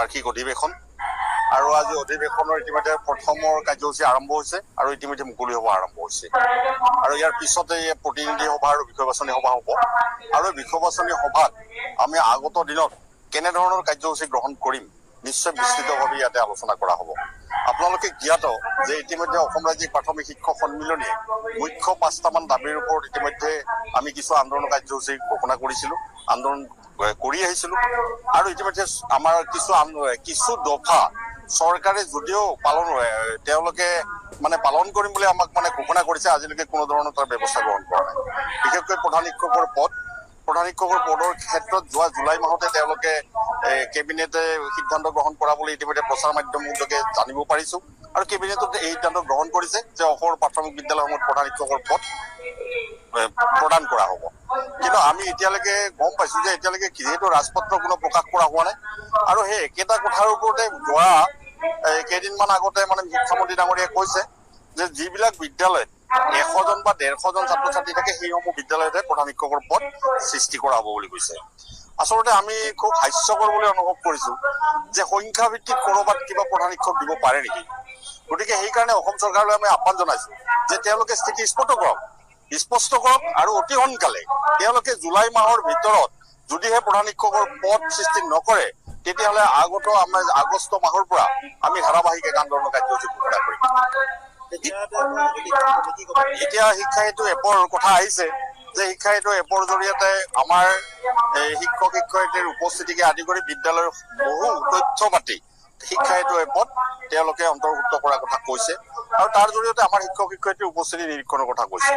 বাৰ্ষিক অধিৱেশন আৰু আজি অধিৱেশনৰ ইতিমধ্যে প্ৰথমৰ কাৰ্যসূচী আৰম্ভ হৈছে আৰু ইতিমধ্যে মুকলি সভা আৰম্ভ হৈছে আৰু ইয়াৰ পিছতে প্ৰতিনিধি সভা আৰু বিষয় বাছনি সভা হ'ব আৰু বিষয় বাছনি সভাত আমি আগত দিনত কেনেধৰণৰ কাৰ্যসূচী গ্ৰহণ কৰিম নিশ্চয় বিস্তৃতভাৱে ইয়াতে আলোচনা কৰা হ'ব। আপোনালোকে জ্ঞাত যে ইতিমধ্যে অসম ৰাজ্যিক প্ৰাথমিক শিক্ষক সন্মিলনীয়ে মুখ্য ৫টামান দাবীৰ ওপৰত ইতিমধ্যে আমি কিছু আন্দোলন কাৰ্যসূচী ঘোষণা কৰিছিলো, আন্দোলন কৰি আহিছিলো আৰু ইতিমধ্যে আমাৰ কিছু দফা চৰকাৰে যদিও তেওঁলোকে পালন কৰিম বুলি আমাক ঘোষণা কৰিছে, আজিলৈকে কোনো ধৰণৰ তাৰ ব্যৱস্থা গ্ৰহণ কৰা নাই। বিশেষকৈ প্ৰধান শিক্ষকৰ পদৰ ক্ষেত্ৰত যোৱা জুলাই মাহতে তেওঁলোকে কেবিনেটে সিদ্ধান্ত গ্ৰহণ কৰা বুলি ইতিমধ্যে প্ৰচাৰ মাধ্যমৰ যোগে জানিব পাৰিছো আৰু কেবিনেটত এই সিদ্ধান্ত গ্ৰহণ কৰিছে যে অসমৰ প্ৰাথমিক বিদ্যালয়সমূহত প্ৰধান শিক্ষকৰ পদ প্ৰদান কৰা হ'ব। কিন্তু আমি এতিয়ালৈকে গম পাইছো যে এতিয়ালৈকে যিহেতু ৰাজপত্ৰ কোনো প্ৰকাশ কৰা হোৱা নাই আৰু সেই একেটা কথাৰ ওপৰতে যোৱা কেইদিনমান আগতে শিক্ষামন্ত্ৰী ডাঙৰীয়াই কৈছে যে যিবিলাক বিদ্যালয়ত ১০০জন বা ১৫০জন ছাত্ৰ ছাত্ৰী থাকে সেইসমূহ বিদ্যালয়তে প্ৰধান শিক্ষকৰ পদ সৃষ্টি কৰা হ'ব বুলি কৈছে। আচলতে আমি খুব হাস্যকৰ বুলি অনুভৱ কৰিছো যে সংখ্যা ভিত্তিক কৰবাত কিবা প্ৰধান শিক্ষক দিব পাৰে নেকি। গতিকে সেইকাৰণে অসম চৰকাৰলৈ আমি আহ্বান জনাইছো যে তেওঁলোকে স্থিতি স্পষ্ট কৰক আৰু অতি সোনকালে তেওঁলোকে জুলাই মাহৰ ভিতৰত যদিহে প্ৰধান শিক্ষকৰ পদ সৃষ্টি নকৰে তেতিয়াহ'লে আমাৰ আগষ্ট মাহৰ পৰা আমি ধাৰাবাহিক এক আন্দোলন কাৰ্যসূচী ঘোষণা কৰিম। এতিয়া শিক্ষা সেতু এপৰ কথা আহিছে যে শিক্ষা সেতু এপৰ জৰিয়তে আমাৰ শিক্ষক শিক্ষয়িত্ৰীৰ উপস্থিতিকে আদি কৰি বিদ্যালয়ৰ বহু তথ্য পাতি শিক্ষা সেতু এপত তেওঁলোকে অন্তৰ্ভুক্ত কৰাৰ কথা কৈছে আৰু তাৰ জৰিয়তে আমাৰ শিক্ষক শিক্ষয়িত্ৰীৰ উপস্থিতি নিৰীক্ষণৰ কথা কৈছে।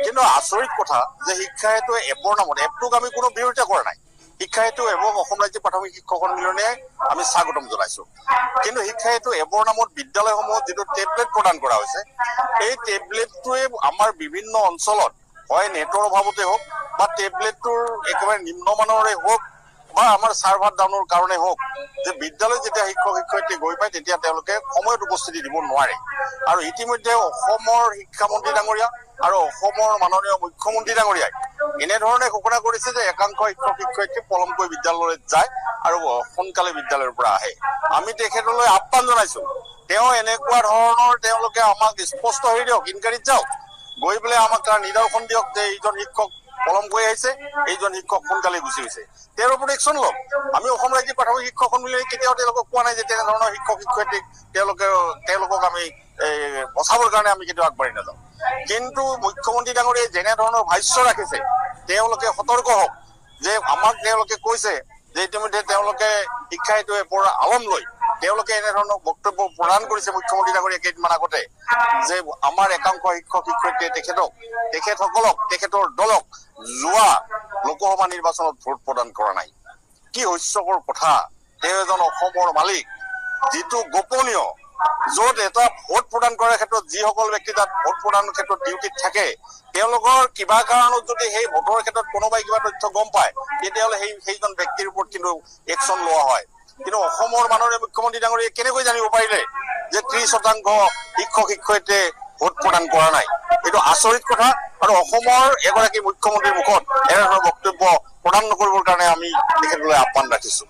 কিন্তু আচৰিত কথা যে শিক্ষা সেতু এপৰ নামত এপটোক আমি কোনো বিৰোধিতা কৰা নাই। শিক্ষা সেতু এবং অসম ৰাজ্যিক প্ৰাথমিক শিক্ষক সন্মিলনীয়ে আমি স্বাগতম জনাইছো। কিন্তু শিক্ষা সেতু এপৰ নামত বিদ্যালয়সমূহত যিটো টেবলেট প্ৰদান কৰা হৈছে এই টেবলেটটোৱে আমাৰ বিভিন্ন অঞ্চলত হয় নেটৰ অভাৱতে হওক বা টেবলেটটোৰ একেবাৰে নিম্নমানৰে হওক বা আমাৰ চাৰ্ভাৰ ডাউনৰ কাৰণে হওক যে বিদ্যালয়ত যেতিয়া শিক্ষক শিক্ষয়িত্ৰী গৈ পায় তেতিয়া তেওঁলোকে সময়ত উপস্থিতি দিব নোৱাৰে আৰু ইতিমধ্যে অসমৰ শিক্ষামন্ত্ৰী ডাঙৰীয়া আৰু অসমৰ মাননীয় মুখ্যমন্ত্ৰী ডাঙৰীয়াই এনেধৰণে ঘোষণা কৰিছে যে একাংশ শিক্ষক শিক্ষয়িত্ৰী পলমকৈ বিদ্যালয়লৈ যায় আৰু সোনকালে বিদ্যালয়ৰ পৰা আহে। আমি তেখেতলৈ আহ্বান জনাইছো তেওঁ এনেকুৱা ধৰণৰ তেওঁলোকে আমাক স্পষ্ট হেৰি দিয়ক, ইনকাৰীত যাওক, গৈ পেলাই আমাক তাৰ নিদৰ্শন দিয়ক যে এইজন শিক্ষক পলম কৰি আহিছে, এইজন শিক্ষক সোনকালে গুচি গৈছে, তেওঁৰ ওপৰত একশ্যন লওক। আমি অসম ৰাজ্যিক প্ৰাথমিক শিক্ষক সন্মিলনী কেতিয়াও তেওঁলোকক কোৱা নাই যে তেনেধৰণৰ শিক্ষক শিক্ষয়িত্ৰীক তেওঁলোকক আমি বচাবৰ কাৰণে আমি কেতিয়াও আগবাঢ়ি নাযাওঁ। কিন্তু মুখ্যমন্ত্ৰী ডাঙৰীয়াই যেনেধৰণৰ ভাষ্য ৰাখিছে তেওঁলোকে সতৰ্ক হওক যে আমাক তেওঁলোকে কৈছে যে ইতিমধ্যে তেওঁলোকে শিক্ষা সেতু এপৰ আলম লৈ তেওঁলোকে এনেধৰণৰ বক্তব্য প্ৰদান কৰিছে মুখ্যমন্ত্ৰী ডাঙৰীয়াই কেইদিনমান আগতে যে আমাৰ একাংশ শিক্ষক শিক্ষয়িত্ৰীয়ে তেখেতসকলক তেখেতৰ দলক যোৱা লোকসভা নিৰ্বাচনত ভোট প্ৰদান কৰা নাই। কি হাস্যকৰ কথা। তেওঁ এজন অসমৰ মালিক, যিটো গোপনীয়, য'ত এটা ভোট প্ৰদান কৰাৰ ক্ষেত্ৰত যিসকল ব্যক্তি তাত ভোট প্ৰদানৰ ক্ষেত্ৰত ডিউটিত থাকে তেওঁলোকৰ কিবা কাৰণত যদি সেই ভোটৰ ক্ষেত্ৰত কোনোবাই কিবা তথ্য গম পায় তেতিয়াহ'লে সেইজন ব্যক্তিৰ ওপৰত কিন্তু একশ্যন লোৱা হয়। কিন্তু অসমৰ মাননীয় মুখ্যমন্ত্ৰী ডাঙৰীয়াই কেনেকৈ জানিব পাৰিলে যে ৩০% শিক্ষক শিক্ষয়িত্ৰীয়ে ভোট প্ৰদান কৰা নাই। এইটো আচৰিত কথা আৰু অসমৰ এগৰাকী মুখ্যমন্ত্ৰীৰ মুখত এনেধৰণৰ বক্তব্য প্ৰদান নকৰিবৰ কাৰণে আমি তেখেতলৈ আহ্বান ৰাখিছো।